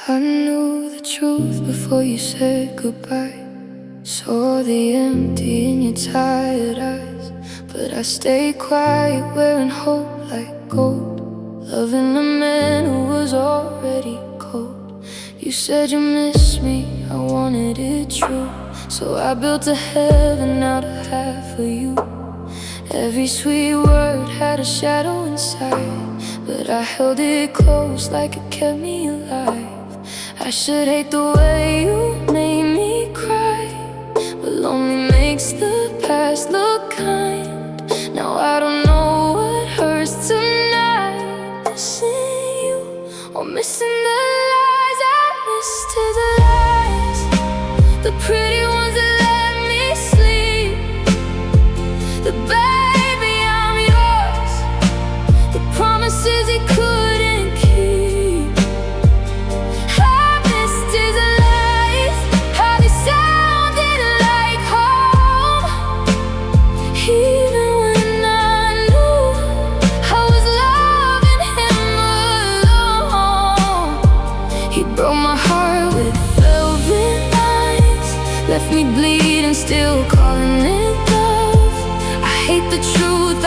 I knew the truth before you said goodbye. Saw the empty in your tired eyes, but I stayed quiet, wearing hope like gold, loving a man who was already cold. You said you missed me, I wanted it true, so I built a heaven out of half of you. Every sweet word had a shadow inside, but I held it close like it kept me alive. I should hate the way you made me cry, but lonely makes the past look kind. Now I don't know what hurts tonight, missing you or missing the lies I missed. To the lies, the pretty ones that let me sleep, the baby I'm yours, the promises he couldn't keep. I missed his lies, how they sounded like home. Even when I knew I was loving him alone, he broke my heart with velvet lines, left me bleeding, still calling it love. I hate the truth, I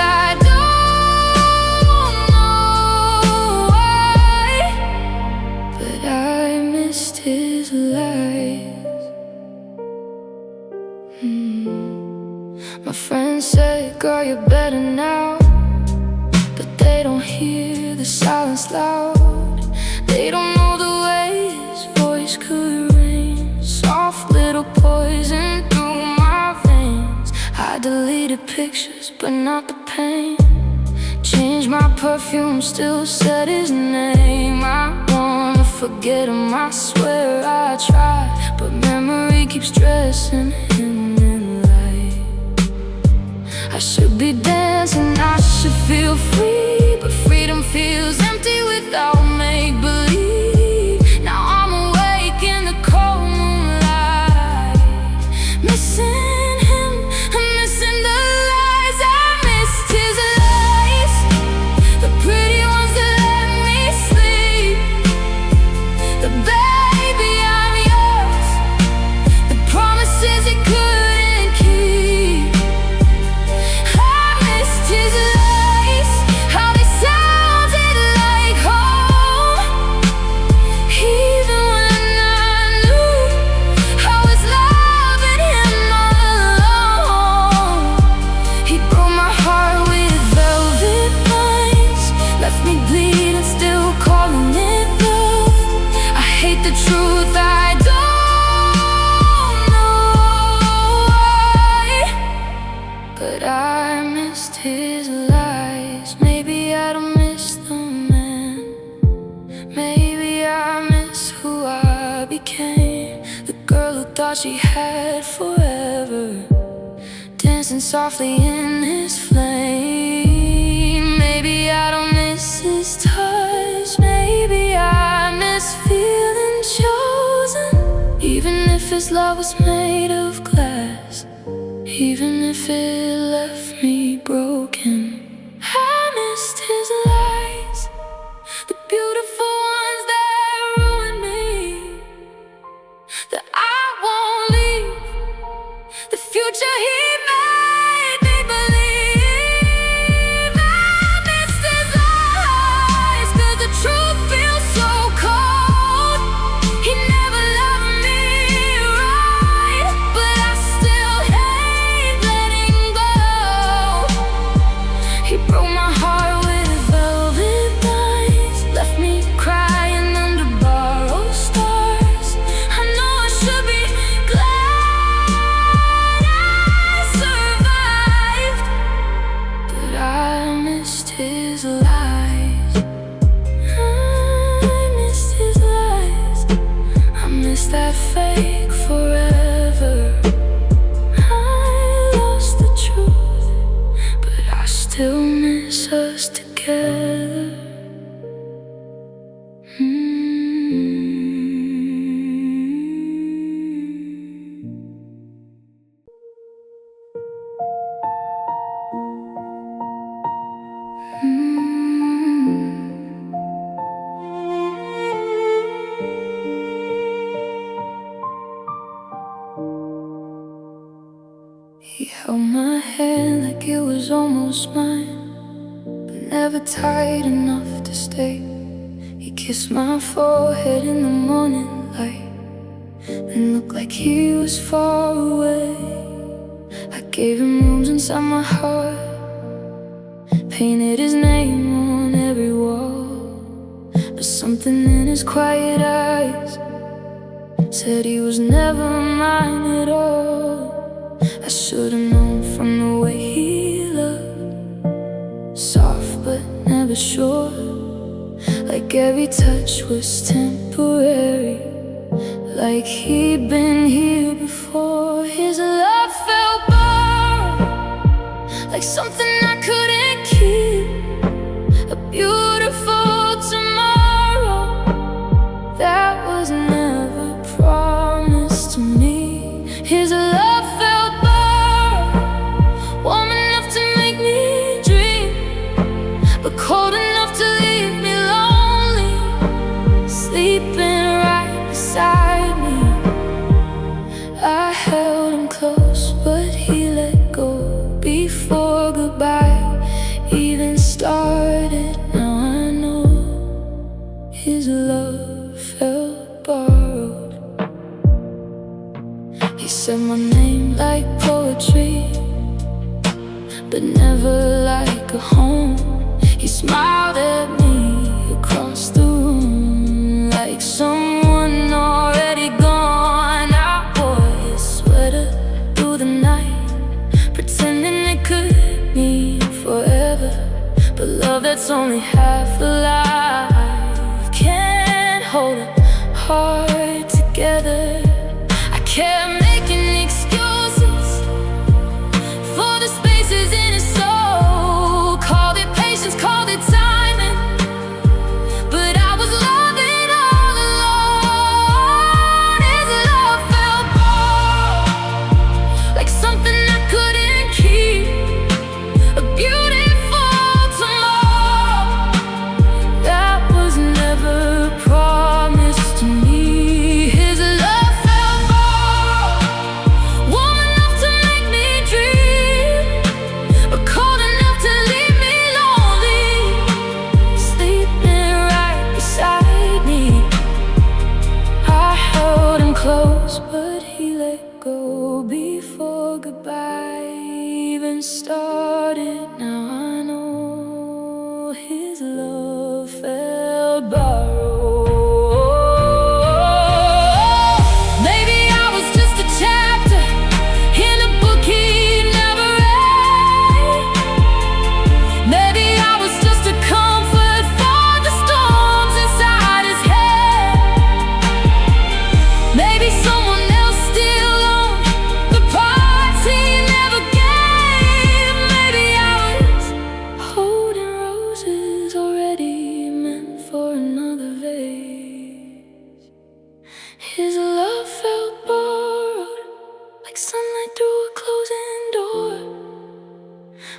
don't know why, but I missed his lies. My friends say, girl, you're better now, but they don't hear the silence loud. They don't know the way his voice could rain soft little poison through my veins. I deleted pictures, but not the pain. Changed my perfume, still said his name. I wanna forget him, I swear I try, but memory keeps dressing him in light. I should be dancing, I should feel free, but freedom feels empty without make-believe. Now I'm awake in the cold moonlight, missing him, I'm missing the lies. I missed his lies, the pretty ones that let me sleep, the baby I'm yours, the promises he couldn't keep. I missed his lies, how they sounded like home. Even when I knew I was loving him alone, he broke my heart with velvet lines, left me bleeding, still calling it love. I hate the truth, I don't know why, but I missed his lies. Maybe I don't miss the man, maybe I miss who I became. The girl who thought she had forever, dancing softly in his flame. Maybe I don't miss his touch, maybe I miss feeling chosen. Even if his love was made of glass, even if it left me broken. I missed his lies, the beautiful ones that ruined me, that I won't leave, the future he made me believe. I missed his lies, 'cause the truth feels so cold. He never loved me right, but I still hate letting go. He broke my heart with velvet lines, left me crying under borrowed stars. I know I should be glad I survived, but I missed his lies. I missed his lies, I missed that fake forever. I lost the truth, but I still miss us together. it was almost mine, but never tight enough to stay. He kissed my forehead in the morning light and looked like he was far away. I gave him rooms inside my heart, painted his name on every wall, but something in his quiet eyes said he was never mine at all. I should've known from the way he looked, soft but never sure, like every touch was temporary, like he'd been here before. His love felt borrowed, like something I couldn't keep, a beautiful tomorrow that was never promised to me. His love felt borrowed, warm enough to make me dream, but cold enough to leave me lonely, sleeping right beside me. I held him close, but he let go before goodbye even started. Now I know his love felt borrowed. He said my name like poetry, but never like a home. He smiled at me across the room like someone already gone. I wore his sweater through the night, pretending it could mean forever, but love that's only half alive can't hold a heart together. I kept making excuses for the spaces in his soul, called it patience, called it timing, but I was loving all alone. His love felt borrowed, like something I couldn't keep, a beautiful tomorrow that was never promised to me. His love felt borrowed, warm enough to make me dream, but cold enough to leave me lonely, sleeping right beside me. I held him close, but he let go before goodbye even started. Now I know his love felt borrowed. Maybe I was just a chapter in a book he never read. Maybe I was just a comfort for the storms inside his head. Maybe someone else still owned the parts he never gave. Maybe I was holding roses already meant for another vase. His love felt borrowed, like sunlight through a closing door,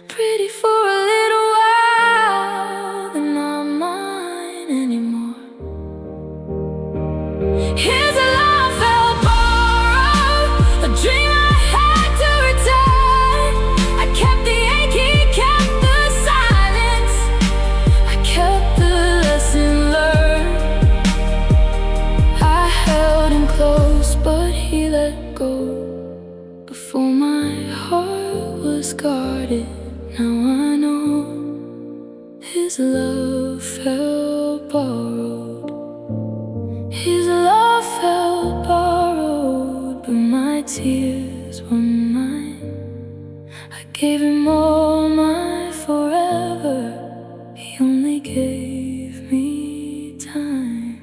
pretty for a little while, then not mine anymore. His love felt borrowed, a dream I had to return. I kept the ache, he kept the silence, I kept the lesson learned. I held him close, but he let go before my heart was guarded. Now I know his love felt borrowed. His love felt borrowed, but my tears were mine. I gave him all my forever, he only gave me time.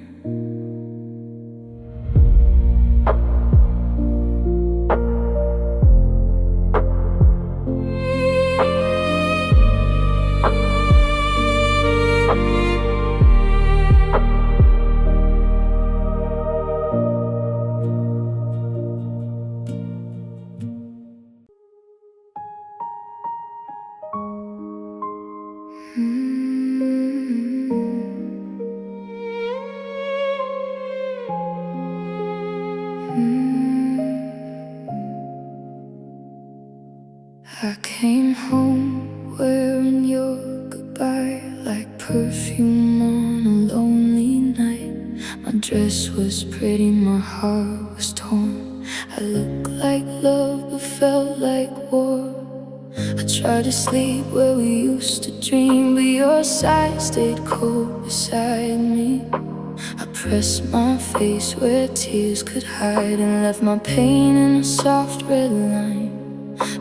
dress was pretty, my heart was torn. I looked like love but felt like war. I tried to sleep where we used to dream, but your side stayed cold beside me. I pressed my face where tears could hide and left my pain in a soft red line.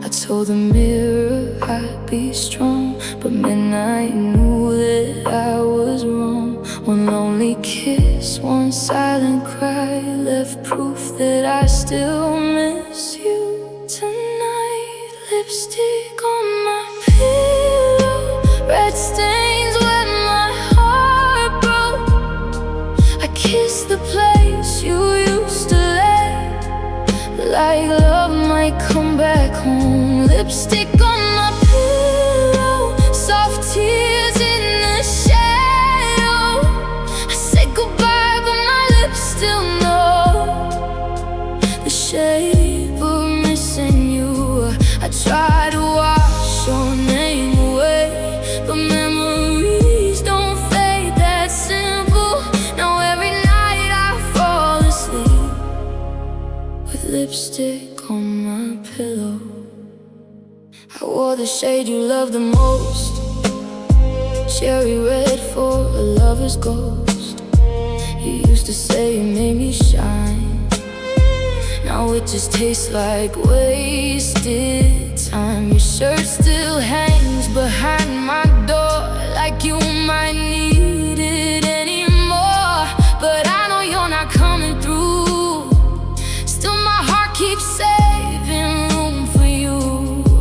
I told the mirror I'd be strong, but midnight knew that I was wrong. One lonely kiss, one silent cry left proof that I still miss you tonight. Lipstick on my pillow, red stains where my heart broke. I kissed the place you used to lay, like love might come back home. Lipstick on my pillow, soft tears in the shadow. I said goodbye but my lips still know the shape of missing you. I tried to wash your name away, but memories don't fade that simple. Now every night I fall asleep with lipstick on my pillow. I wore the shade you love the most, cherry red for a lover's ghost. You used to say you made me shine, now it just tastes like wasted time. Your shirt still hangs behind my door, like you might need it anymore. But I know you're not coming through, still my heart keeps saving room for you.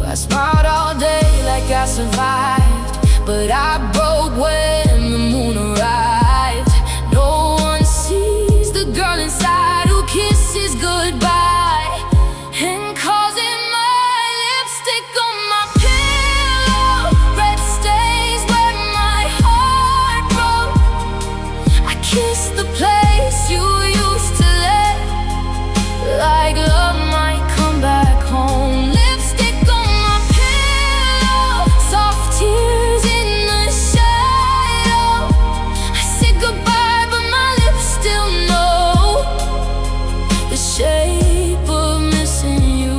I smiled all day like I survived, but I broke when the moon arrived. No one sees the girl inside who kisses goodbye and calls it my lipstick on my pillow. Red stains where my heart broke. I kissed the place you used to let, like love might come back home. Lipstick on my pillow, soft tears in the shadow. I said goodbye but my lips still know the shape of missing you.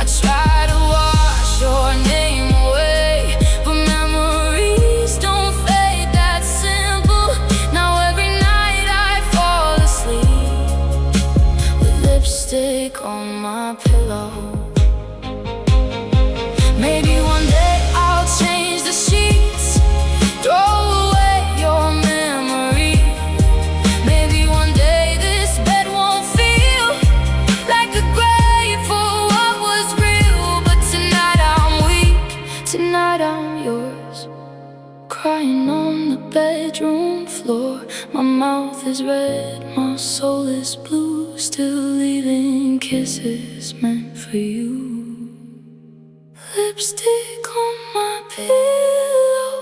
I try to wash your name away, but memories don't fade that simple. Now every night I fall asleep with lipstick on my pillow. Maybe one day I'll change the sheets, throw away your memory. Maybe one day this bed won't feel like a grave for what was real. But tonight I'm weak, tonight I'm yours, crying on the bedroom floor. My mouth is red, my soul is blue, still leaving kisses meant for you. Lipstick on my pillow,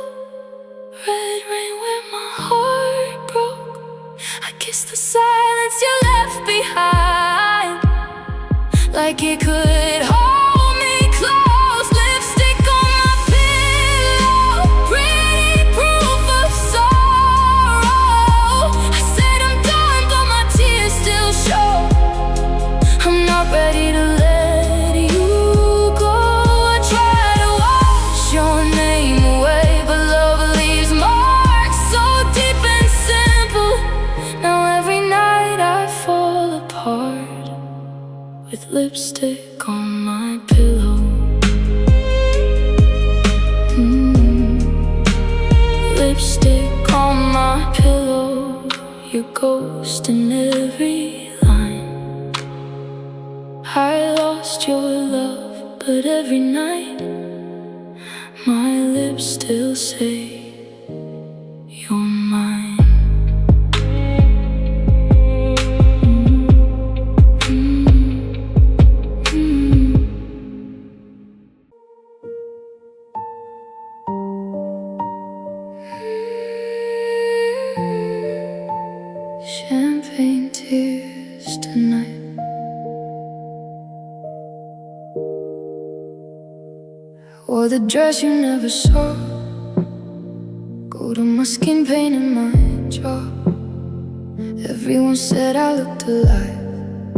red rain where my heart broke. I kiss the silence you left behind, like it could hold me close. Lipstick on my pillow, pretty proof of sorrow. I said I'm done but my tears still show. I'm not ready to let you go. I try to wash your name away, but love leaves marks so deep and simple. Now every night I fall apart with lipstick on my pillow. Lipstick on my pillow, your ghost in every line. I lost your love, but every night my lips still say you're mine. Champagne tears tonight. Wore the dress you never saw, gold on my skin, pain in my jaw. Every Everyone said I looked alive,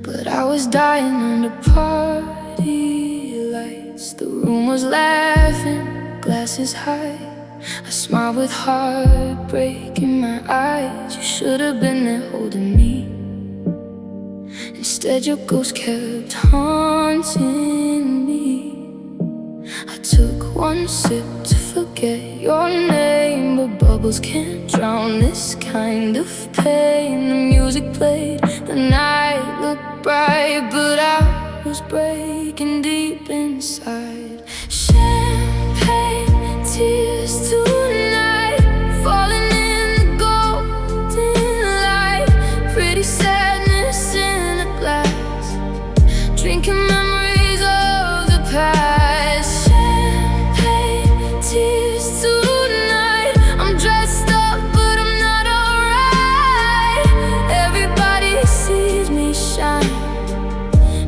but I was dying under party lights. The room was laughing, glasses high. I smiled with heartbreak in my eyes. You should have been there holding me. Instead your ghost kept haunting me. I took one sip to forget your name, but bubbles can't drown this kind of pain. The music played, the night looked bright, but I was breaking deep inside. Champagne tears tonight, falling in the golden light. Pretty sadness in a glass, drinking memories of the past. Champagne tears tonight, I'm dressed up but I'm not alright. Everybody sees me shine,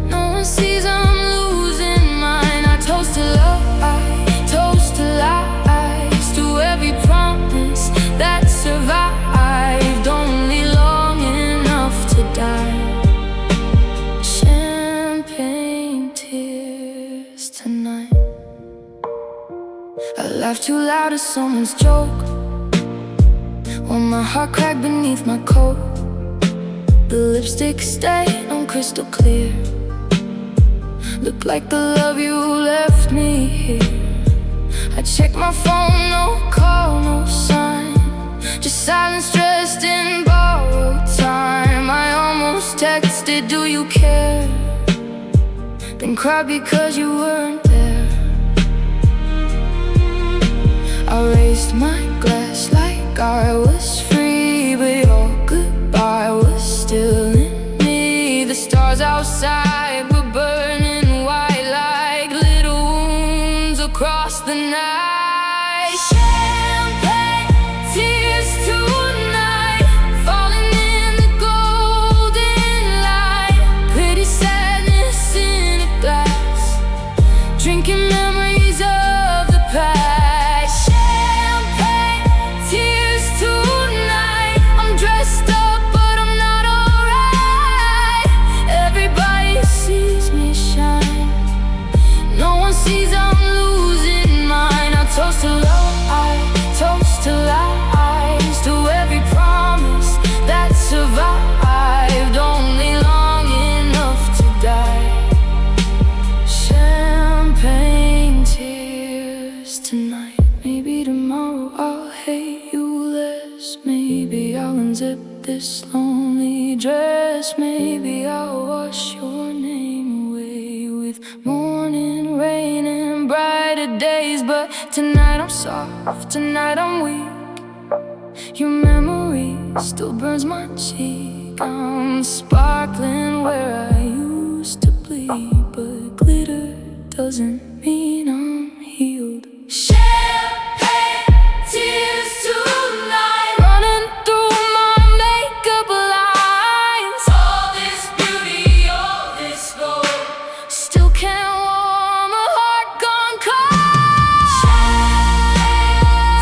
no one sees I'm losing mine. I toast to love, toast to lies, to every promise that survived, only long enough to die. Champagne tears tonight. I laughed too loud at someone's joke, while my heart cracked beneath my coat. The lipstick stain on crystal clear, looked like the love you left me here. I checked my phone, no call, no sign, just silence dressed in borrowed time. I almost texted, do you care? Then cried because you weren't there. I raised my glass like I was free, but your goodbye was still in me. The stars outside were burning white like little wounds across the night. Champagne tears tonight, falling in the golden light. Pretty sadness in a glass, drinking memories of the past. Champagne tears tonight, I'm dressed up but I'm not alright. Everybody sees me shine, no one sees I'm losing mine. I toast to love, I toast to lies, to every promise that survived, only long enough to die. Champagne tears tonight. Maybe tomorrow I'll hate you less. Maybe I'll unzip this lonely dress. Maybe I'll wash your name away with morning rain and brighter days. But tonight I'm soft, tonight I'm weak. Your memory still burns my cheek. I'm sparkling where I used to bleed, but glitter doesn't mean I'm healed. Champagne tears tonight, running through my makeup lines. All this beauty, all this gold, still can't warm a heart gone cold. Champagne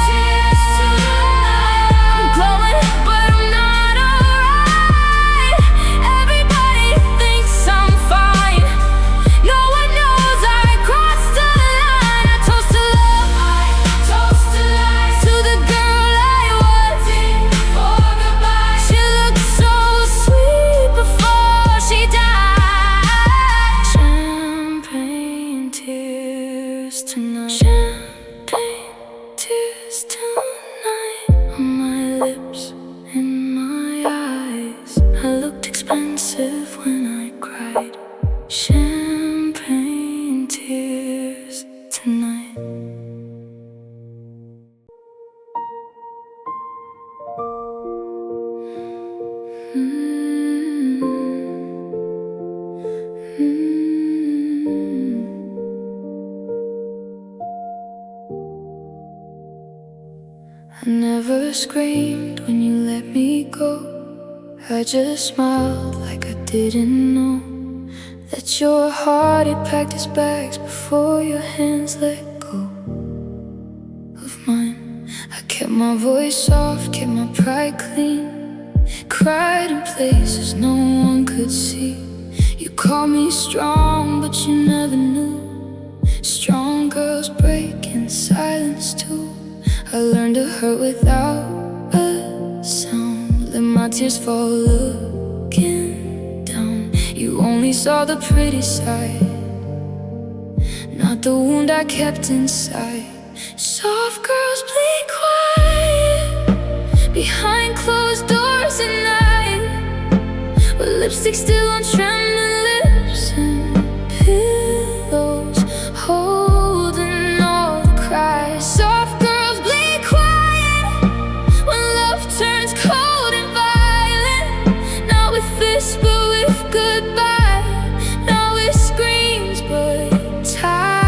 tears tonight, I'm glowing but I'm not alright. Everybody thinks I'm fine, no one knows I crossed the line. I toast to love, I toast to lies, to the girl I was before goodbye. She looked so sweet before she died. Champagne tears tonight, champagne tears tonight, on my lips, in my eyes. I looked expensive when I cried. Champagne tears tonight. I never screamed when you let me go. I just smiled like I didn't know that your heart had packed its bags before your hands let go of mine. I kept my voice soft, kept my pride clean, cried in places no one could see. You called me strong, but you never knew. Strong girls break in silence too. I learned to hurt without a sound. Let my tears fall looking down. You only saw the pretty side, not the wound I kept inside. Soft girls play quiet behind closed doors at night, with lipstick still on trembling lips and pillows holding all the cries. Soft girls play quiet when love turns cold and violent. Not with fists but with goodbye, not with screams but tired.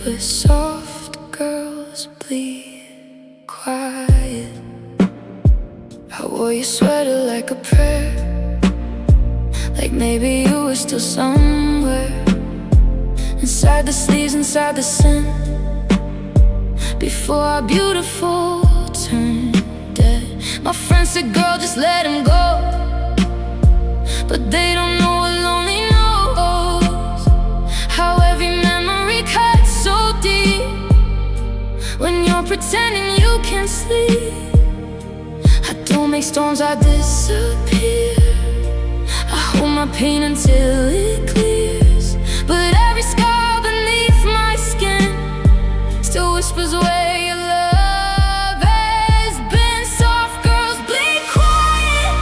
But soft girls bleed quiet. I wore your sweater like a prayer, like maybe you were still somewhere. Inside the sleeves, inside the sin, before our beautiful turned dead. My friends said, girl, just let him go, but they don't know what lonely knows. How every memory cuts so deep when you're pretending you can't sleep. I don't make storms, I disappear. I hold my pain until it clears, but every scar beneath my skin still whispers where your love has been. Soft girls bleed quiet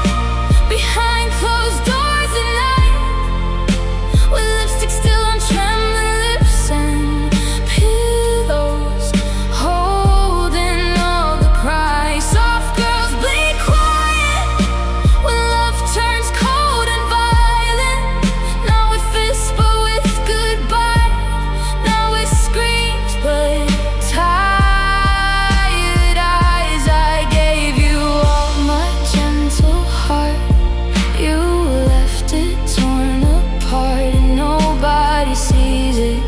behind closed doors at night, with lipstick still on trembling lips and pillows holding all the cries. Soft girls bleed quiet when love turns cold and violent. Not with fists but with goodbye, not with screams but tired eyes. I gave you all my gentle heart, you left it torn apart, and nobody sees it.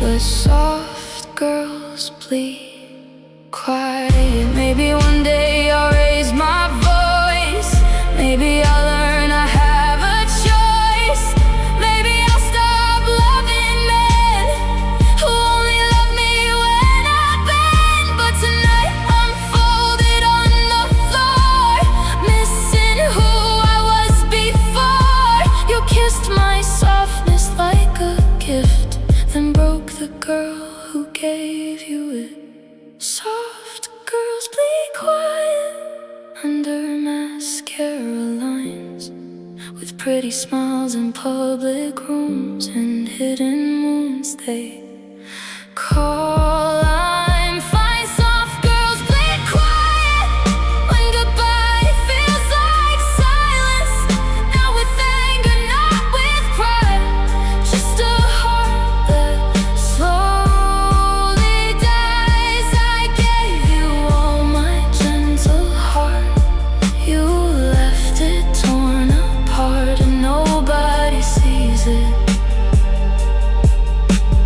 But soft girls bleed quiet. Maybe one day I'll raise my voice, maybe I'll learn I have a choice. Maybe I'll stop loving men who only love me when I bend. But tonight I'm folded on the floor, missing who I was before. You kissed my softness like a gift, then broke the girl who gave you it. Soft girls bleed quiet under mascara lines, with pretty smiles in public rooms and hidden moons they call. I'm fine. Soft girls bleed quiet when goodbye feels like silence. Not with anger, not with pride, just a heart that slowly dies. I gave you all my gentle heart, you left it torn apart, and nobody sees it.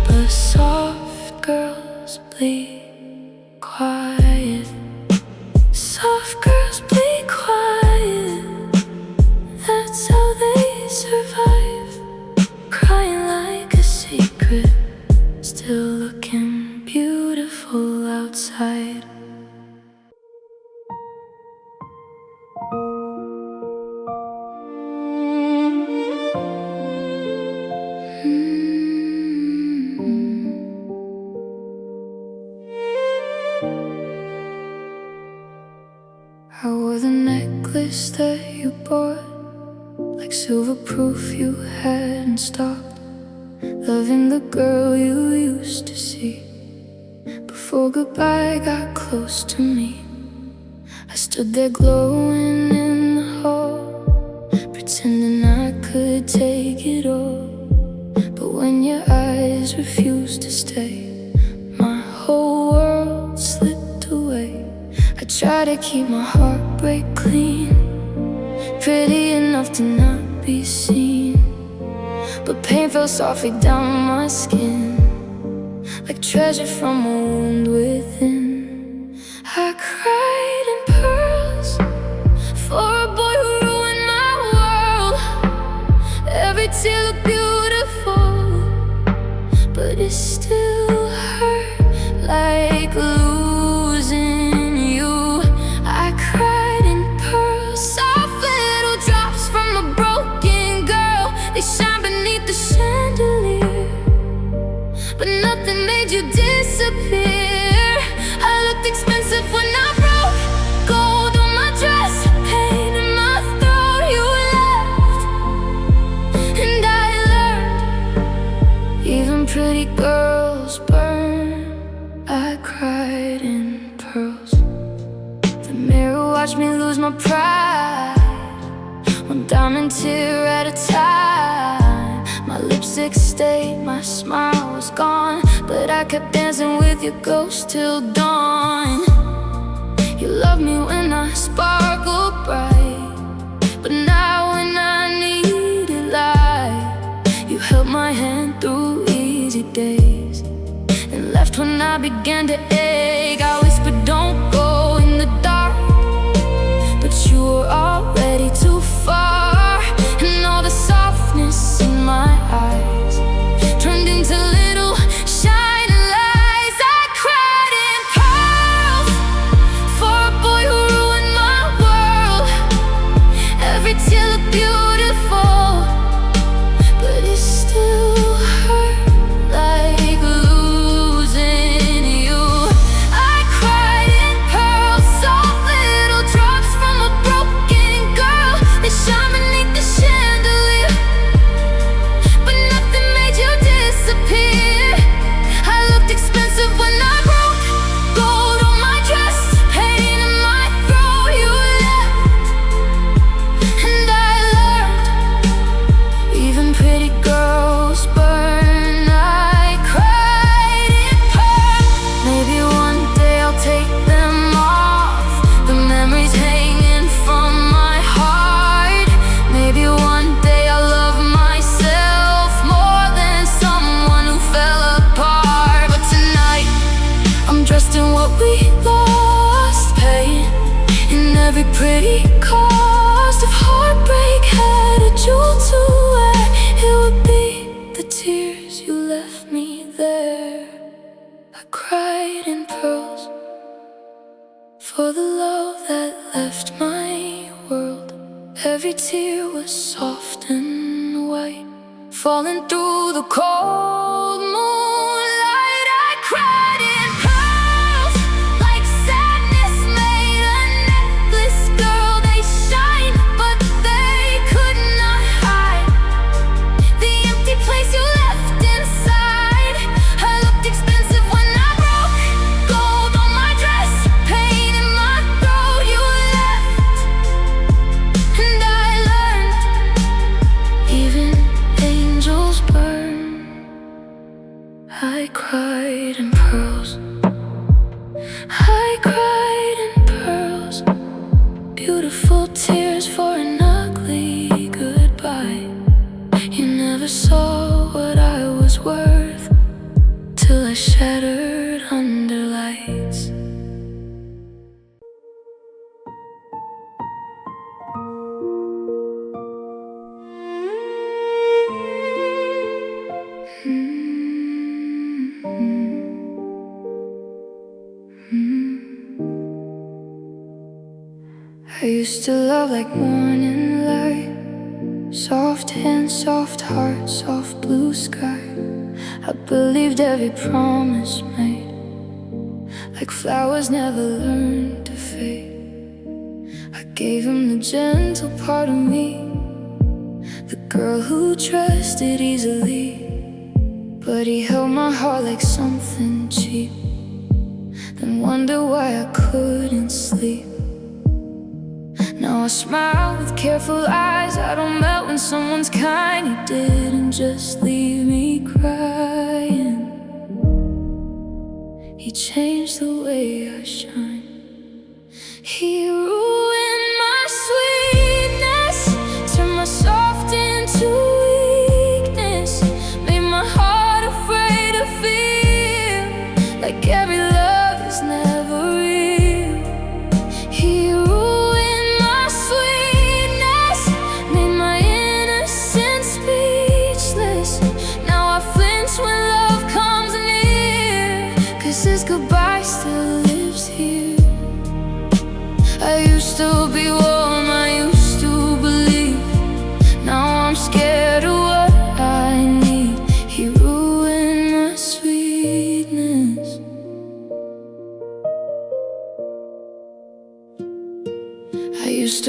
But soft girls bleed quiet. Soft girls bleed quiet. That's how they survive, crying like a secret, still looking beautiful outside. I wore the necklace that you bought, like silver proof you had in stock. Loving the girl you used to see, before goodbye got close to me. I stood there glowing in the hall, pretending I could take it all. But when your eyes refused to stay, my whole world slipped away. I try to keep my heartbreak clean, pretty enough to not be seen, but pain fell softly down my skin, like treasure from a wound within. I cried in pearls for a boy who ruined my world. Every tear looked beautiful, but it still hurt like losing you. I cried in pearls, soft little drops from a broken girl. They shine beneath the chandelier, but nothing made you disappear. I looked expensive when I broke, gold on my dress, pain in my throat. You left, and I learned even pretty girls burn. I cried in pearls. The mirror watched me lose my pride, one diamond tear at a time. My lipstick stayed, my smile was gone, but I kept dancing with your ghost till dawn. You loved me when I sparkled bright, but now when I needed light, you held my hand through easy days and left when I began to ache. I whispered, don't go in the dark, but you were already too far, and all the softness in my eyes turned into little shining lights. I cried in pearls for a boy who ruined my world. Every tear looked beautiful, but it still hurt like losing you. I cried in pearls, soft little drops from a broken girl. They shine beneath the chandelier, but nothing made you disappear. I looked expensive when I broke, gold on my dress, pain in my throat. You left, and I learned even pretty girls burn. I cried in pearls. Maybe one day I'll take them off, the memories hanging from my heart. Maybe one day I'll love myself more than someone who fell apart. But tonight I'm dressed in what we lost, pain in every pretty cost of heartbreak had a jewel to wear. It would be the tears you left me there. I cried in pearls for the love that left my world. Every tear was soft and white, falling through the cold moonlight. I cried in pearls like sadness made a necklace. Girl, they shine, but they could not hide the empty place you left inside. I looked expensive when I broke, gold on my dress, pain in my throat. You left, and I learned even angels burn. I cried in pearls. I cried in pearls, beautiful tears for an ugly goodbye. You never saw what I was worth till I shattered under lights. I used to love like morning light, soft hands, soft heart, soft blue sky. I believed every promise made, like flowers never learn to fade. I gave him the gentle part of me, the girl who trusted easily, but he held my heart like something cheap, then wonder why I couldn't sleep. Now I smile with careful eyes, I don't melt when someone's kind. He didn't just leave me crying, he changed the way I shine. He ruined my sweetness.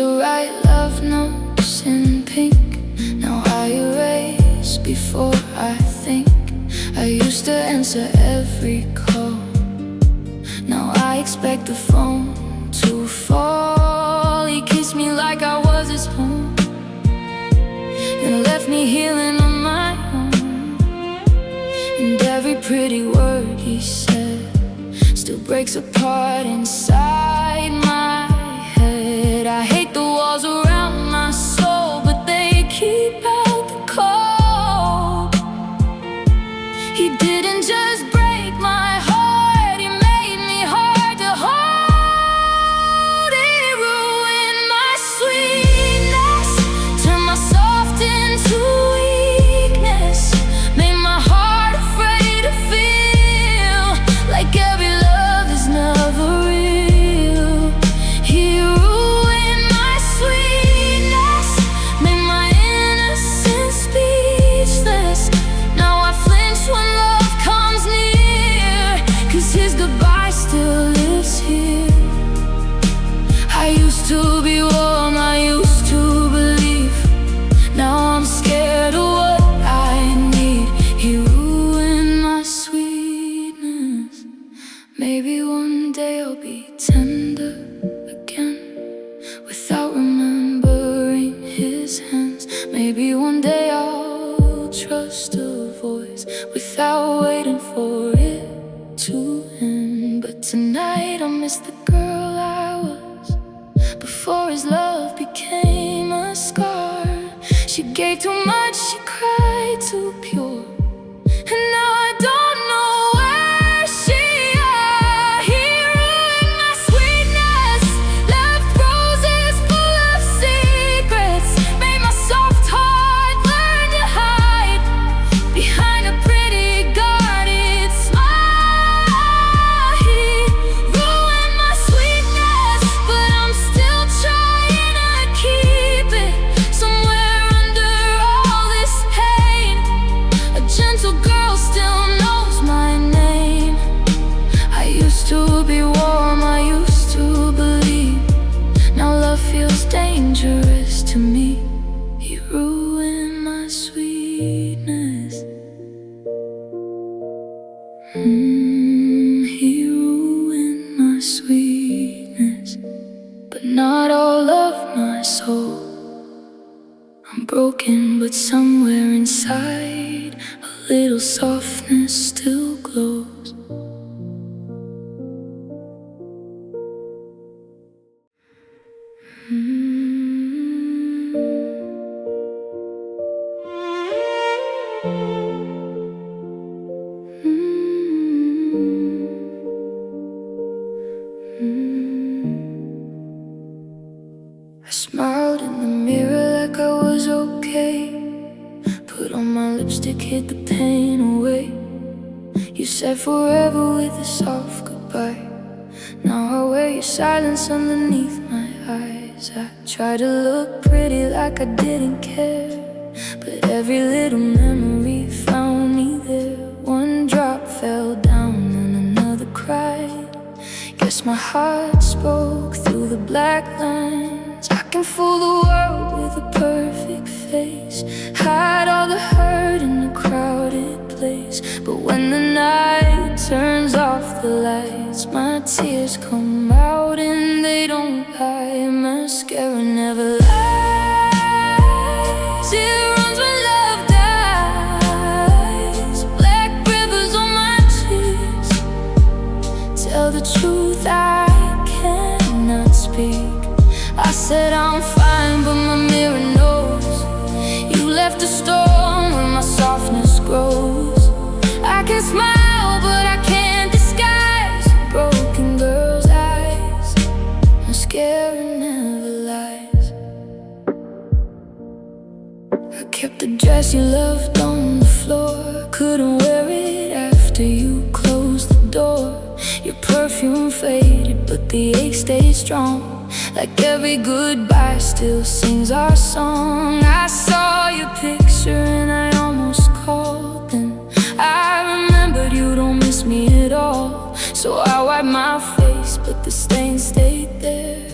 to write love notes in pink. Now I erase before I think. I used to answer every call. Now I expect the phone to fall. He kissed me like I was his home, and left me healing on my own. And every pretty word he said still breaks apart inside my head. I hate the walls around my soul, but they keep out the cold. He didn't just break my heart, he made me hard to hold. He ruined my sweetness, turned my soft into weakness, made my heart afraid to feel like every love is never real. He ruined my sweetness, made my innocence speechless. Now I flinch when love comes near, 'cause his goodbye still lives here. I used to be warm, I used to believe. Now I'm scared of what I need. He ruined my sweetness. Maybe one day I'll be tender again, without remembering his hands. Maybe one day I'll trust a voice without waiting for it to end. But tonight I miss the girl I was before his love became a scar. She gave too much, she cried too pure, and now I don't know where she are. He ruined my sweetness, left roses full of secrets, made my soft heart learn to hide behind a pretty guarded smile. He ruined my sweetness, but I'm still trying to keep it somewhere under all this pain. A gentle girl still knows my name. I used to be warm, I used to believe. Now love feels dangerous to me. He ruined my sweetness. He ruined my sweetness, but not all of my soul. I'm broken, but somewhere inside a little softness still glows. I smiled in the mirror like I was okay, put on my lipstick, hid the pain away. You said forever with a soft goodbye. Now I wear your silence underneath my eyes. I try to look pretty like I didn't care, but every little memory found me there. One drop fell down and another cried. Guess my heart spoke through the black lines. I can fool the world with a perfect face, hide all the hurt in a crowded place. But when the night turns off the lights, my tears come out and they don't lie. Mascara never lies. It runs when love dies. Black rivers on my cheeks tell the truth I cannot speak. I said I'm fine, but my mirror knows. You left a storm where my softness grows. I can smile, but I can't disguise a broken girl's eyes. Mascara never lies. I kept the dress you loved on the floor, couldn't wear it after you closed the door. Your perfume faded, but the ache stayed strong. Like every goodbye still sings our song. I saw your picture and I almost called. Then I remembered you don't miss me at all. So I wiped my face, but the stain stayed there.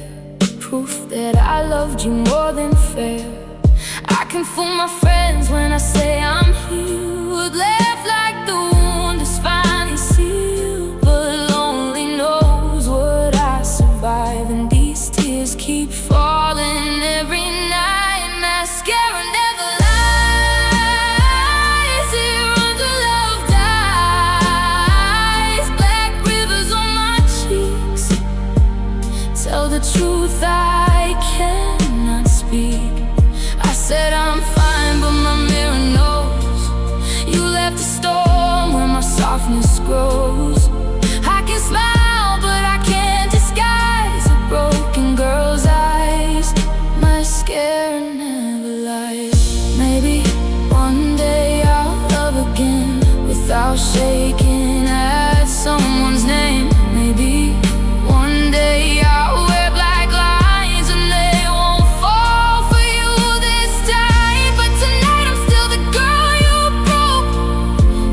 Proof that I love loved you more than fair. I can fool my friends when I say I'm here. Would laugh like the wound is finally sealed, but lonely knows what I survive, and these tears keep falling every night. Mascara never lies, it runs where love dies. Black rivers on my cheeks tell the truth I cannot speak. I said I'm fine, but my mirror knows you left a storm where my softness grows. I can smile, but I can't disguise a broken girl's eyes. Mascara never lies. Maybe one day I'll love again without shaking at someone's name. Maybe one day I'll wear black lines and they won't fall for you this time. But tonight I'm still the girl you broke,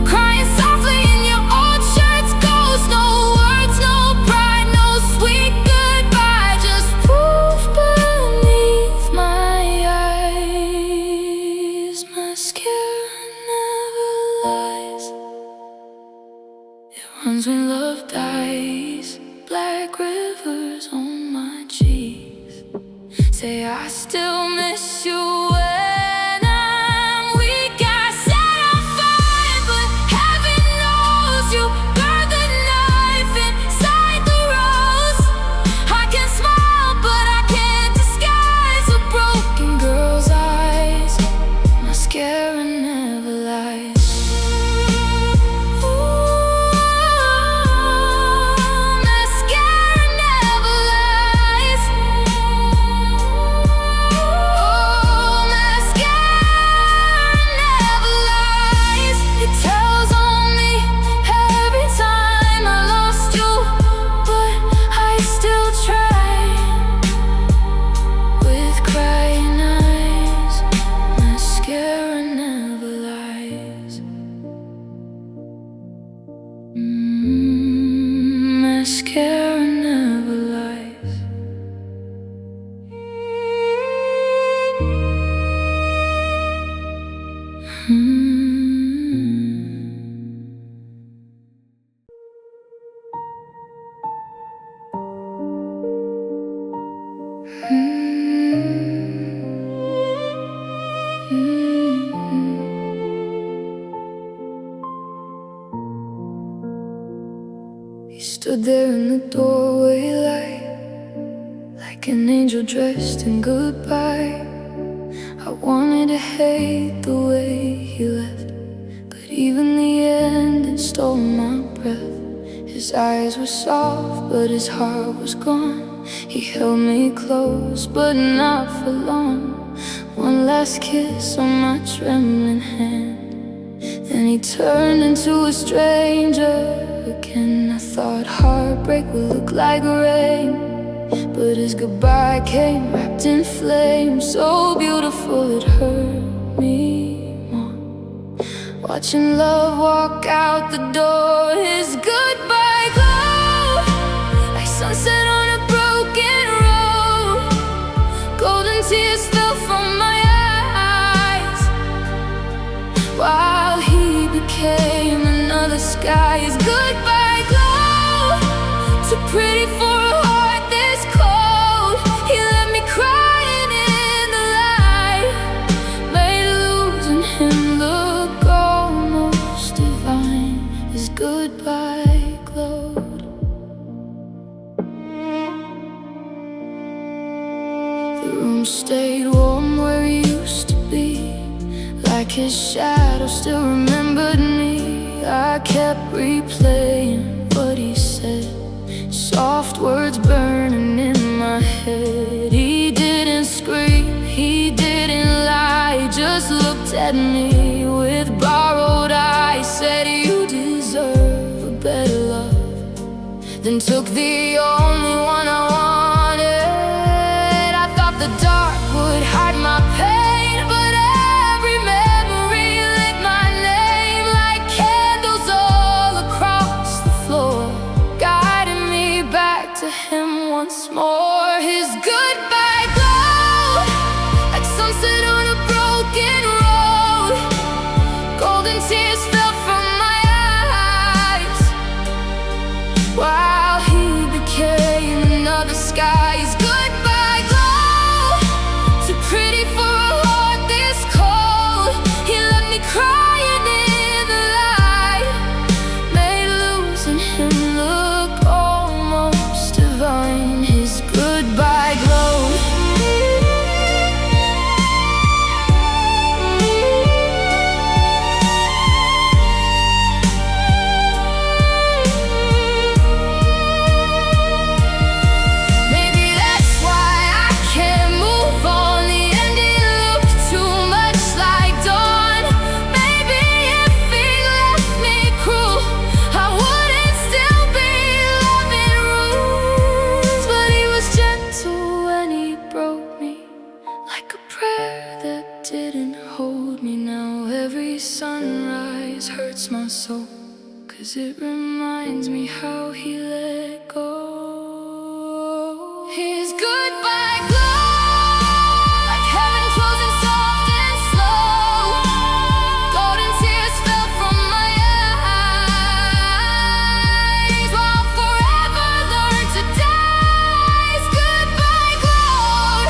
crying softly in your old shirt's ghost. No words, no pride, no sweet goodbye, just proof beneath my eyes. Mascara never lies, it runs when love dies. Black rivers on my cheeks say I still miss you when I'm weak. I said I'm fine, but heaven knows you burned the knife inside the rose. I can smile, but I can't disguise a broken girl's eyes. Mascara never lies. Mascara never lies. He stood there in the doorway like an angel dressed in goodbye. I wanted to hate the way he left, but even the ending stole my breath. His eyes were soft, but his heart was gone. He held me close, but not for long. One last kiss on my trembling hand, then he turned into a stranger again. I thought heartbreak would look like rain, but his goodbye came wrapped in flames, so beautiful it hurt me more. Watching love walk out the door, his goodbye glow like sunset on a broken road. Golden tears fell from my eyes while he became another sky. His goodbye glow, too pretty for a heart this cold. He left me crying in the light, made losing him look almost divine. His goodbye glowed. The room stayed warm where he used to be, like his shadow still remembered me. I kept replaying what he said, soft words burning in my head. He didn't scream, he didn't lie, just looked at me with borrowed eyes. Said you deserve a better love, then took the only one I wanted. I thought the dark would hide my pain, but every memory lit my name like candles all across the floor, guiding me back to him once more. His goodbye glow hurts my soul, 'cause it reminds me how he let go. His goodbye glow, like heaven closing soft and slow. Golden tears fell from my eyes, while forever learned to die. His goodbye glowed,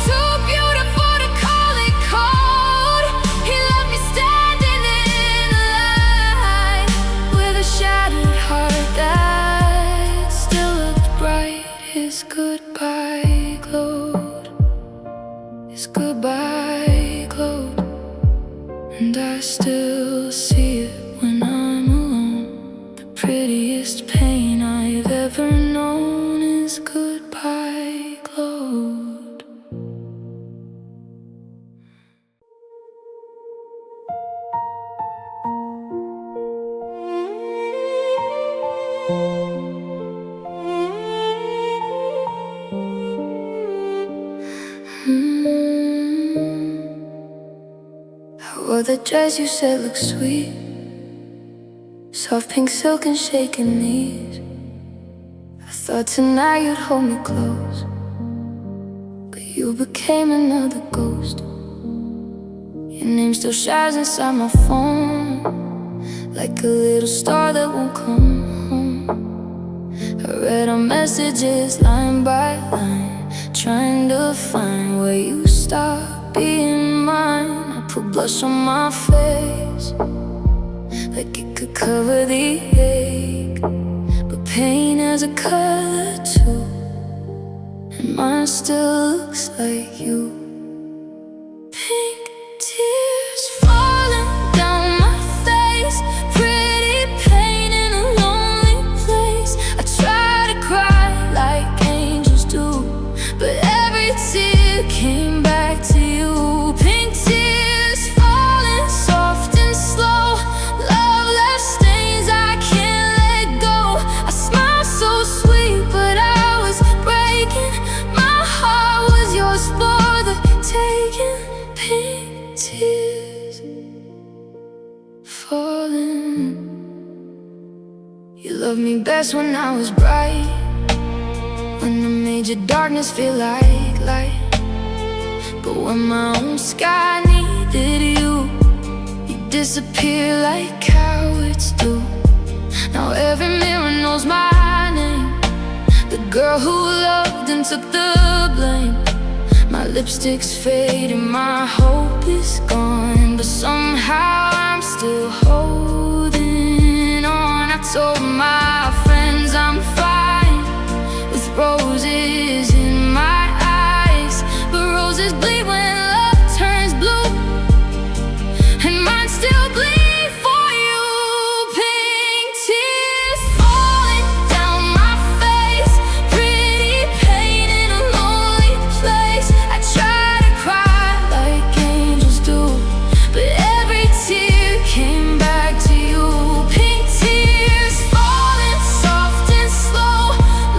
too beautiful to call it cold. He left me standing in the light, with a shattered heart that still looked bright. His goodbye glowed, his goodbye glowed, and I still see it when I'm alone. The prettiest pain I've ever known. His goodbye glowed. I wore the dress you said looked sweet, soft pink silk and shaking knees. I thought tonight you'd hold me close, but you became another ghost. Your name still shines inside my phone, like a little star that won't come home. I read our messages line by line, trying to find where you stopped being mine. I put blush on my face, like it could cover the ache, but pain has a color too, and mine still looks like you. Pink tears falling down my face, pretty pain in a lonely place. I try to cry like angels do, but every tear came back to you. Pink tears falling soft and slow, love left stains I can't let go. I smile so sweet, but I was breaking. My heart was yours for the taking. Pink tears falling. You loved me best when I was bright, when I made your darkness feel like light. But when my own sky needed you, you disappear like cowards do. Now every mirror knows my name, the girl who loved and took the blame. My lipstick's faded, my hope is gone, but somehow I'm still holding on. I told my friends I'm fine, with roses in my eyes, but roses bleed when love turns blue, and mine still bleed for you. Pink tears falling down my face, pretty pain in a lonely place. I try to cry like angels do, but every tear came back to you. Pink tears falling soft and slow,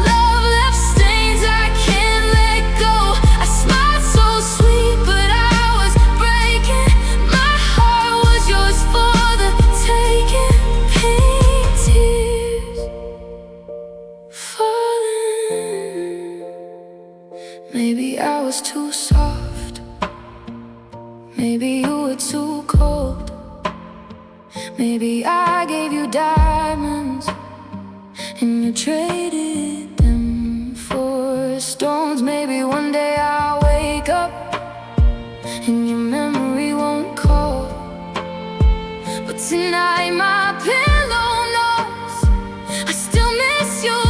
love left stains I can't let go. I smiled so sweet, but I was breaking. My heart was yours for the taking. Pink tears falling. Maybe I was too soft, maybe you were too cold. Maybe I gave you diamonds and you traded them for stones. Maybe one day I'll wake up and your memory won't call, but tonight my pillow knows I still miss you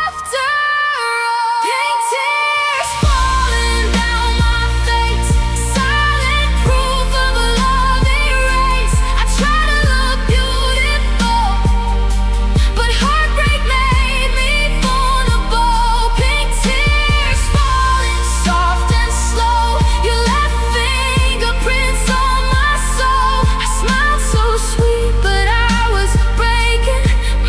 after all. Pink tears falling down my face, silent proof of a love erased. I try to look beautiful, but heartbreak made me vulnerable. Pink tears falling soft and slow, you left fingerprints on my soul. I smiled so sweet, but I was breaking.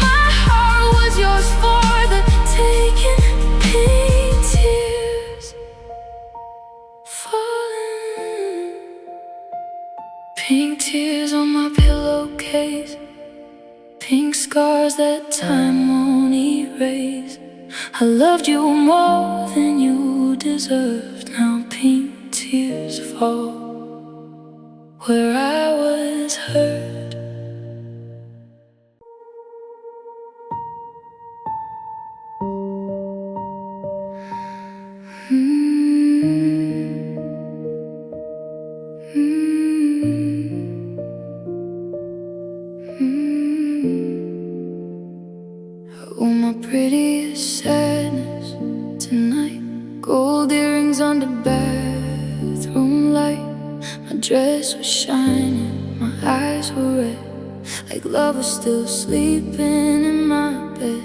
My heart was yours for the taking. Pink tears falling, pink tears on my pillowcase. haze, pink scars that time won't erase. I loved you more than you deserved. Now pink tears fall where I was hurt. Oh, my prettiest sadness tonight. Gold earrings under bathroom light. My dress was shining, my eyes were red, like love was still sleeping in my bed.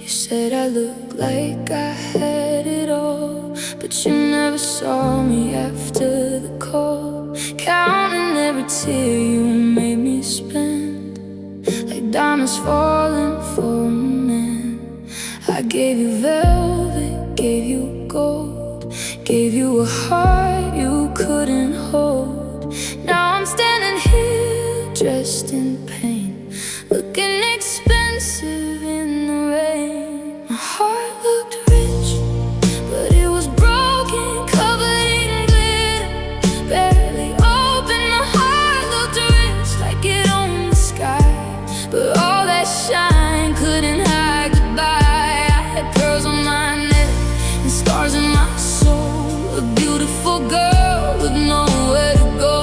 You said I looked like I had it all, but you never saw me after the call. Counting every tear you made me spend, like diamonds falling for a man. I gave you velvet, gave you gold, gave you a heart you couldn't hold. Now I'm standing here dressed in pain, looking expensive in the rain. My heart looked rich, but it was broken, covered in glitter, barely open. My heart looked rich, like it owned the sky, but all that shine couldn't hide goodbye. I had pearls on my neck and scars in my soul, a beautiful girl with nowhere to go.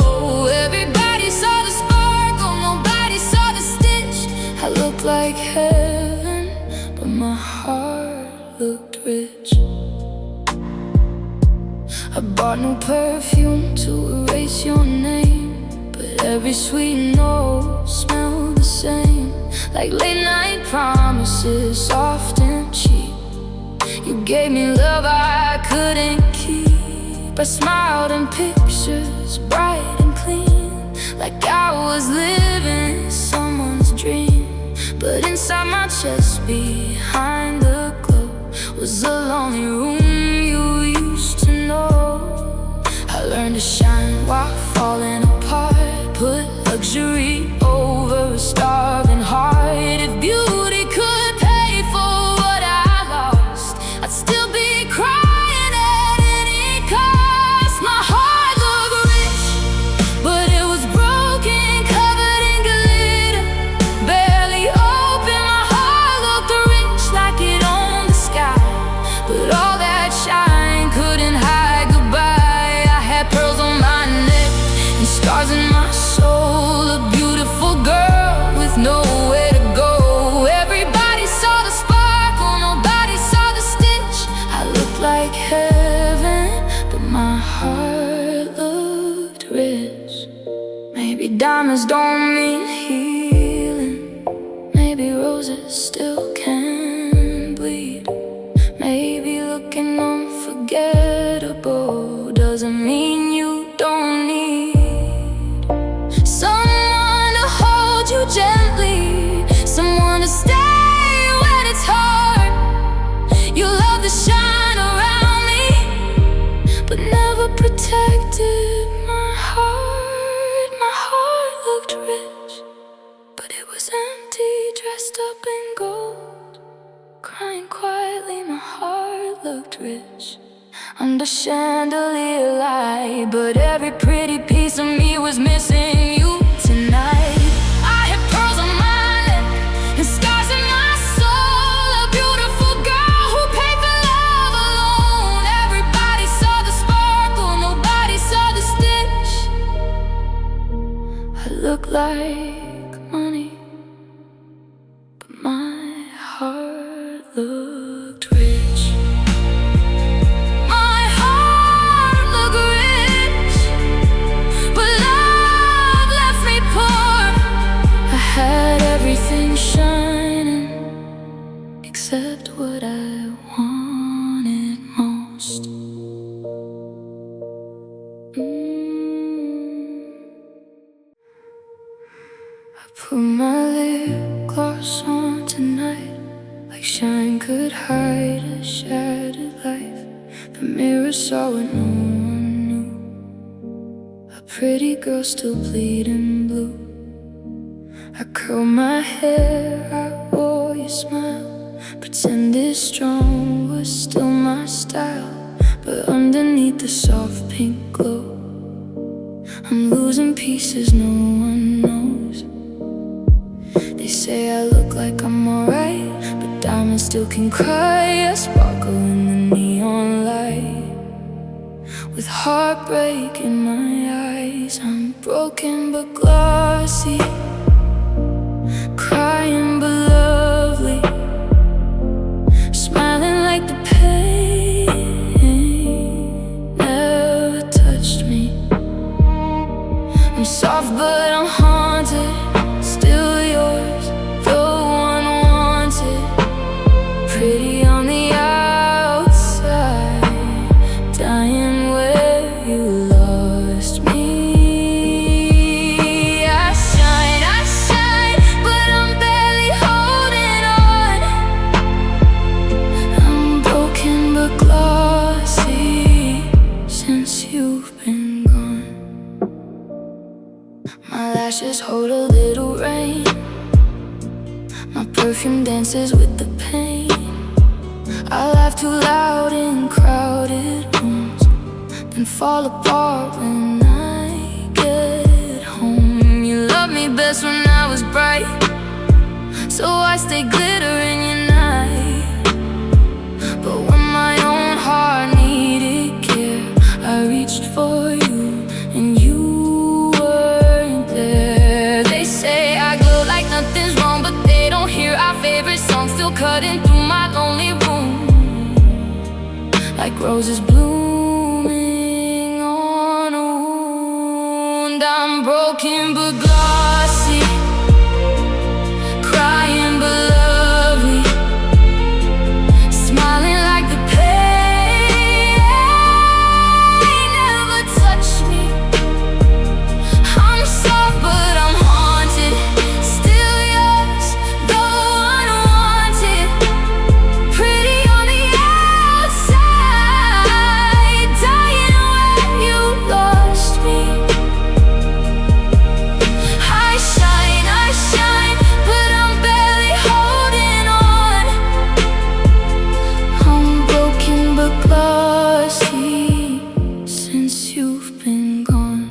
Everybody saw the sparkle, nobody saw the stitch. I looked like heaven, but my heart looked rich. I bought new perfume to erase your name, but every sweet note smelled the same, like late night promises, soft and cheap. You gave me love I couldn't keep. I smiled in pictures, bright and clean, like I was living someone's dream. But inside my chest, behind the glow, was a lonely room you used to know. I learned to shine while falling apart, put luxury over a starving heart. If beauty could pay for what I lost, I'd still be crying at any cost. My heart looked rich, but it was broken, covered in glitter, barely open. My heart looked rich, like it owned the sky, but all that shine couldn't hide goodbye. I had pearls on my neck and scars in my soul, a beautiful girl with nowhere to go. Everybody saw the sparkle, nobody saw the stitch. I looked like heaven, but my heart looked rich. Maybe diamonds don't mean healing, maybe roses still can bleed. Maybe looking unforgettable doesn't mean you don't need someone to hold you gently, someone to stay when it's hard. You love to shine around me, but never protected my heart. My heart looked rich, but it was empty, dressed up in gold, crying quietly. My heart looked rich under chandelier light, but every pretty piece of me was missing you tonight. I had pearls on my neck and scars in my soul, a beautiful girl who paid for love alone. Everybody saw the sparkle, nobody saw the stitch. I look like money, but my heart looked rich. My heart looked rich, but love left me poor. I had everything shining except what I wanted most. I put my lip gloss on tonight, like shine could hide a shattered life. The mirror saw what no one knew, a pretty girl still bleeding blue. I curl my hair, I wore your smile. Pretended strong was still my style, but underneath the soft pink glow, I'm losing pieces no one knows. They say I look like I'm alright, but diamonds still can cry. I sparkle in the neon light, with heartbreak in my eyes. I'm broken but glossy, crying but lovely, smiling like the pain never touched me. I'm soft but I'm haunted, still yours, the one wanted. Pretty on the outside, dying where you lost me. I shine, but I'm barely holding on. I'm broken but glossy since you've been gone. My lashes hold a little rain, my perfume dances with the pain. I laugh too loud in crowded rooms, then fall apart when I get home. You loved me best when I was bright, so I stay glitter in your night. But when my own heart needed care, I reached for you and you weren't there. They say I glow like nothing's wrong, but they don't hear our favorite song still cutting through my lonely room, like roses blooming on a wound. I'm broken but glossy, crying but lovely, smiling like the pain never touched me. I'm soft but I'm haunted, still yours, the one wanted. Pretty on the outside, dying where you lost me. I shine, but I'm barely holding on. I'm broken but glossy since you've been gone.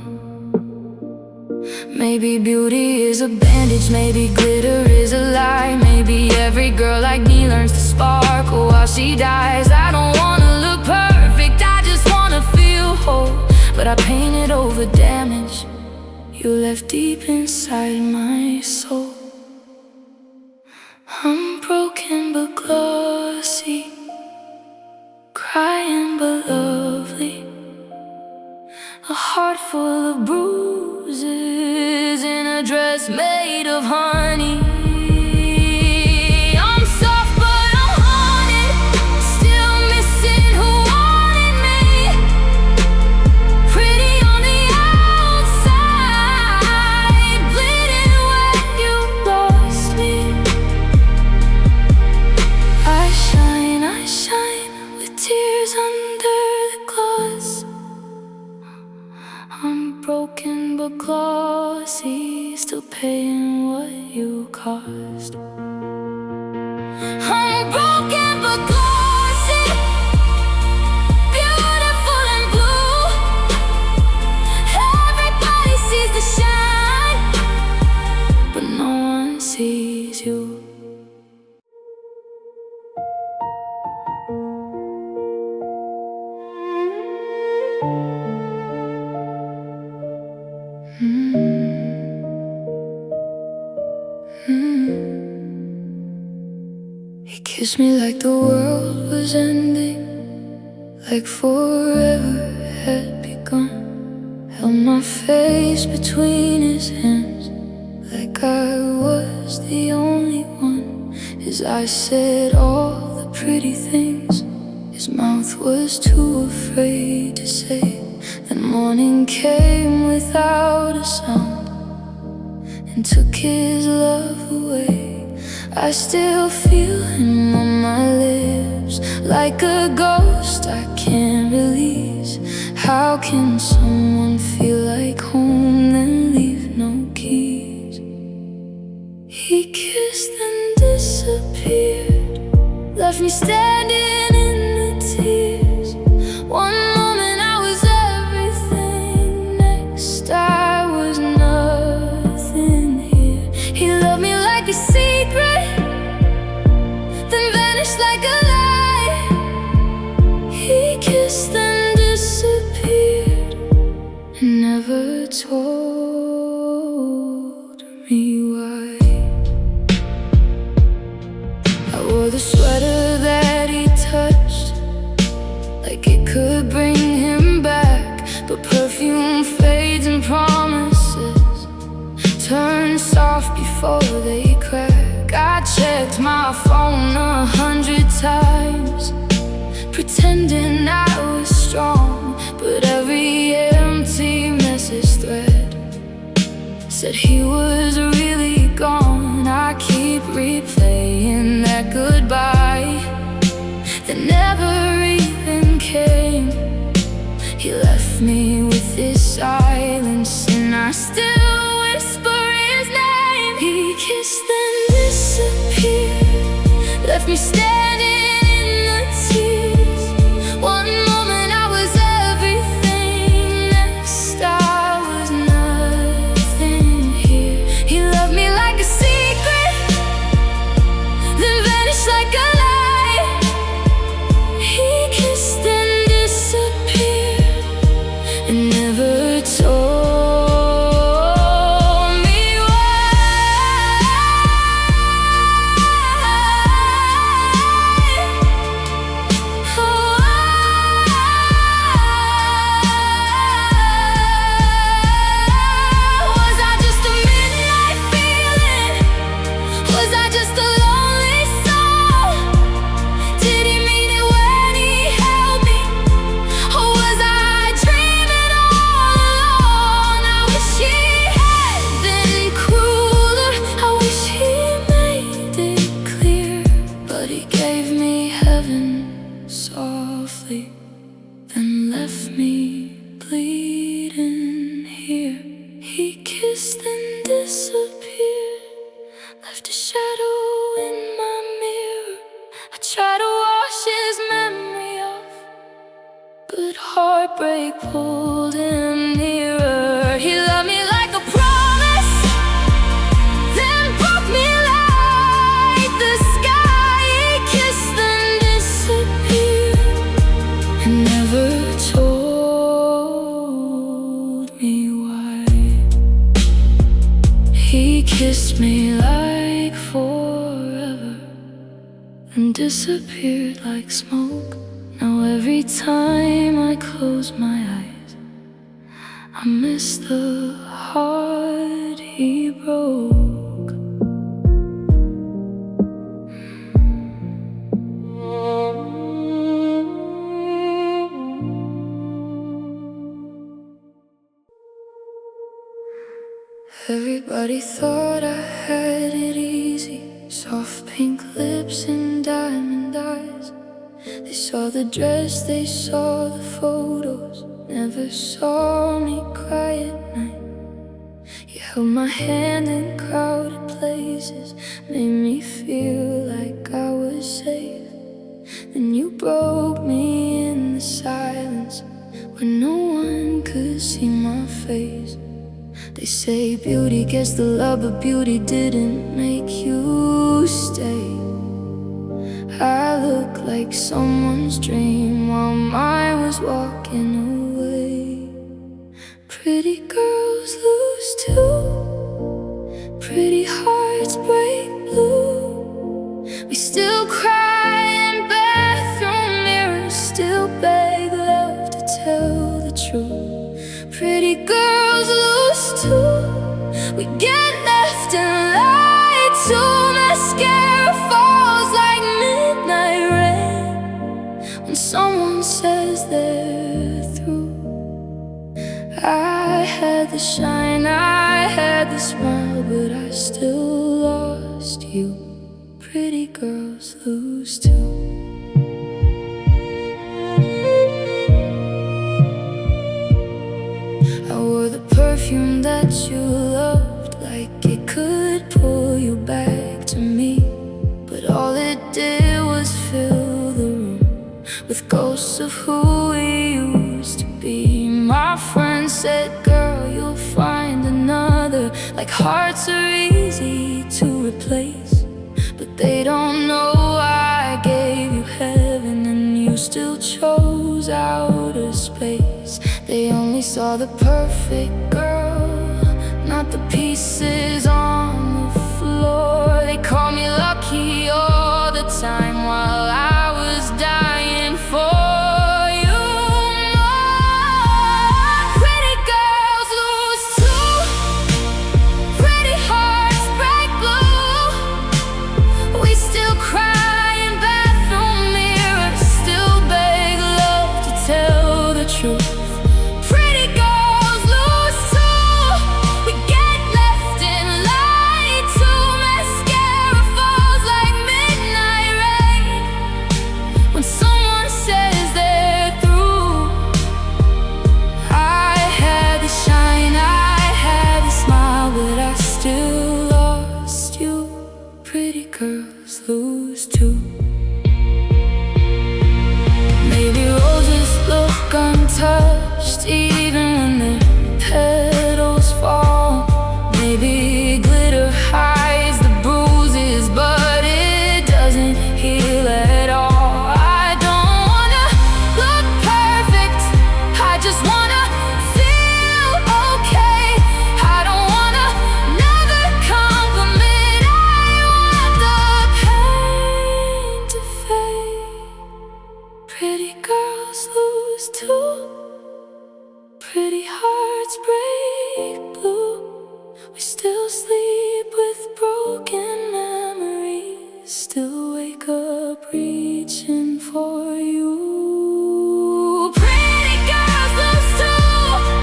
Maybe beauty is a bandage, maybe glitter is a lie. Maybe every girl like me learns to sparkle while she dies. I don't wanna look perfect, I just wanna feel whole, but I painted over damage you left deep inside my soul. I'm broken but glossy, crying but lovely, a heart full of bruises in a dress made of honey. I'm soft but I'm haunted, still missing who wanted me. Pretty on the outside, bleeding where you lost me. I shine with tears under the gloss. I'm broken but glossy, still paying what you cost. I'm broken but glossy, beautiful and blue. Everybody sees the shine, but no one sees you. He kissed me like the world was ending, like forever had begun. Held my face between his hands, like I was the only one. His eyes said all the pretty things his mouth was too afraid to say. Then morning came without a sound and took his love away. I still feel him on my lips, like a ghost I can't release. How can someone feel like home then leave no keys? left me standing in the tears. One moment I was everything, next I was nothing here. He loved me like a secret, then vanished like a lie. He kissed and disappeared, and never told me why. I wore the sweater that he touched, like it could bring him back. But perfume fades and promises turn soft before they crack. I checked my phone 100 times, pretending I was strong, but every empty message thread said he was really gone. I keep replaying that goodbye that never even came. He left me with his silence, and I still whisper his name. He kissed and disappeared, left me standing in the tears. One moment I was everything, next I was nothing here. He loved me like a secret, then vanished like a lie. He kissed and disappeared, and never told me why. Was I just a midnight feeling? Was I just a lonely soul? Did he mean it when he held me? Or was I dreaming all alone? I wish he had been crueler, I wish he made it clear. But he gave me heaven softly, then left me bleeding here. He kissed and disappeared, left a shadow in my mirror. I tried to wash his memory off, but heartbreak pulled him nearer. He loved me like a promise, then broke me like the sky. He kissed and disappeared, and never told me why. He kissed me like forever, and disappeared like smoke. Now every time I close my eyes, I miss the heart he broke. Everybody thought I had it easy, soft pink lips and diamond eyes. They saw the dress, they saw the photos, never saw me cry at night. You held my hand in crowded places, made me feel like I was safe. Then you broke me in the silence, when no one could see my face. They say beauty gets the love, but beauty didn't make you stay. I look like someone's dream while mine was walking away. Pretty girls lose too, pretty hearts break blue. We still cry in bathroom mirrors, still beg love to tell the truth. Pretty girls lose too, we get left in light too. Mascara falls like midnight rain when someone says they're through. I had the shine, I had the smile, but I still lost you. Pretty girls lose too. I wore the perfume that you loved, like it could pull you back to me, but all it did was fill ghosts of who we used to be. My friend said, girl, you'll find another. Like hearts are easy to replace, but they don't know I gave you heaven and you still chose outer space. They only saw the perfect girl, not the pieces on the floor. They call me lucky all the time while I was dying for you more. Pretty girls lose too, pretty hearts break blue. We still cry in bathroom mirrors, still beg love to tell the truth. Pretty girls lose too. Maybe roses look untouched even when their petals fall. Maybe glitter hides the bruises, but it doesn't heal at all. I don't wanna look perfect, I just wanna feel okay. I don't want another compliment, pretty girls lose too, pretty hearts break blue. We still sleep with broken memories, still wake up reaching for you. Pretty girls lose too,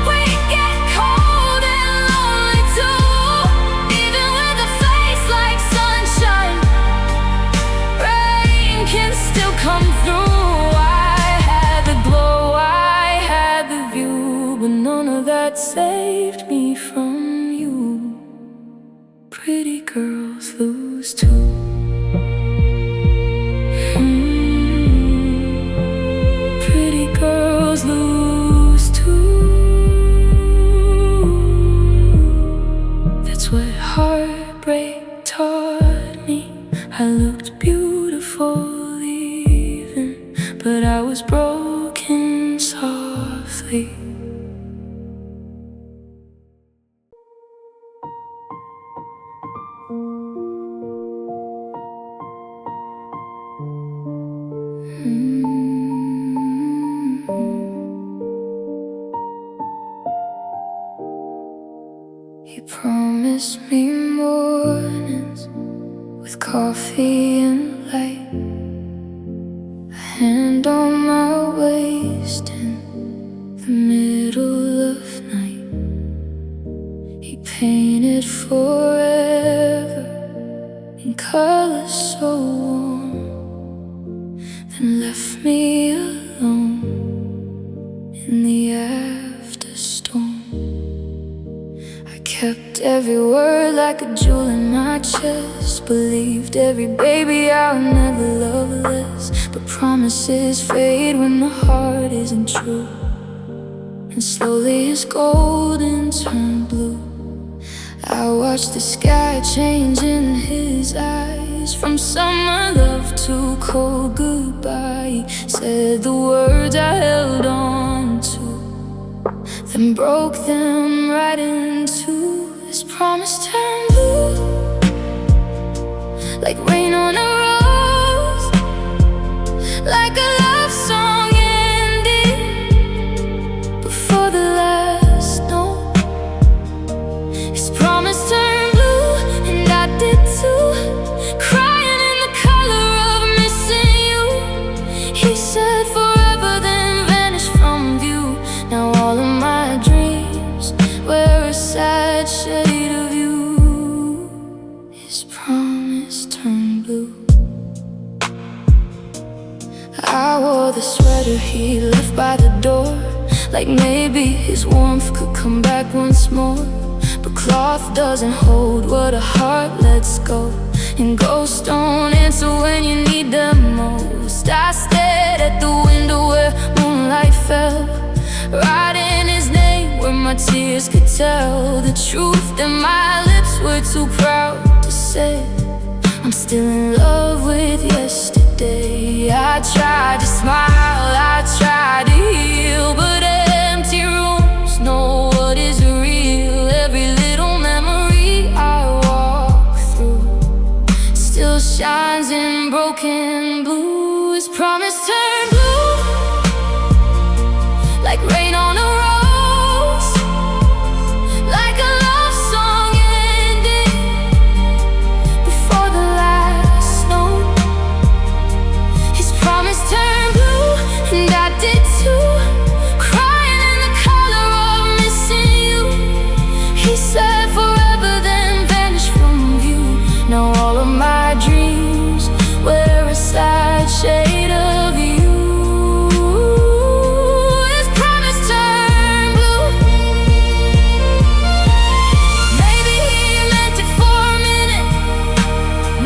we get cold and lonely too. Even with a face like sunshine, rain can still come through. None of that saved me from you. Pretty girls lose too. Pretty girls lose too. That's what heartbreak taught me. I looked beautiful leaving, but I was broken softly. You promised me mornings with coffee and light, a hand on my waist in the middle of night. He painted forever in colors so warm, then left me alone in the afterstorm. Kept every word like a jewel in my chest, believed every baby I would never love less. But promises fade when the heart isn't true, and slowly his golden turned blue. I watched the sky change in his eyes, from summer love to cold goodbye. He said the words I held on to, then broke them right in two. His promise turned blue, like rain on a rose, like a love song ending before the last note. His promise turned blue, and I did too, crying in the color of missing you. He said forever, then vanished from view. Now all of my dreams wear a sad shade of you. His promise turned blue. I wore the sweater he left by the door, like maybe his warmth could come back once more. But cloth doesn't hold what a heart lets go, and ghosts don't answer when you need them most. I stared at the window where moonlight fell, writing his name where my tears could tell the truth that my lips were too proud to say. I'm still in love with yesterday. I tried to smile, I tried to heal, but empty rooms know what is real. Every little memory I walk through still shines in broken blue. His promise turned blue, like rain on a rose, like a love song ending before the last note. His promise turned blue, and I did too, crying in the color of missing you. He said forever, then vanished from view. Now all of my dreams wear a sad shade of you. His promise turned blue. Maybe he meant it for a minute,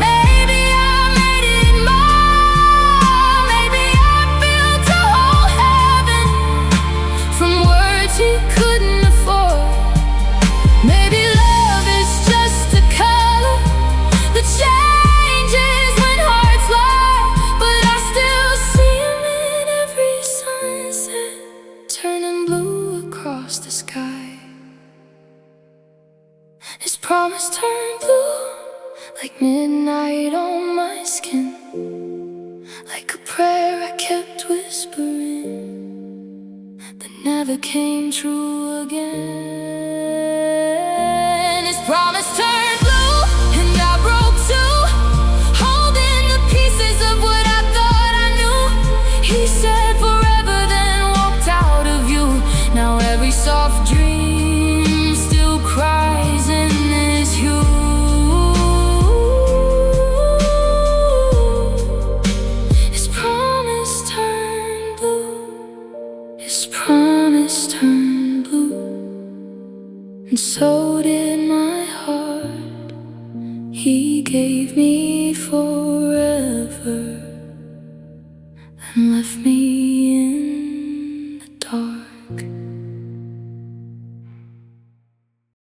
maybe I made it more. Maybe I built a whole heaven from words he couldn't afford. Maybe love is just a color that changes when hearts lie, but I still see him in every sunset, turning blue across the sky. His promise turned blue, like midnight on my skin, like a prayer I kept whispering that never came true again. His promise turned blue, and I broke too, holding the pieces of what I thought I knew. He said forever, then walked out of view. Now every soft dream still cries in this hue. His promise turned blue, his promise turned blue, and so did my heart. He gave me forever and left me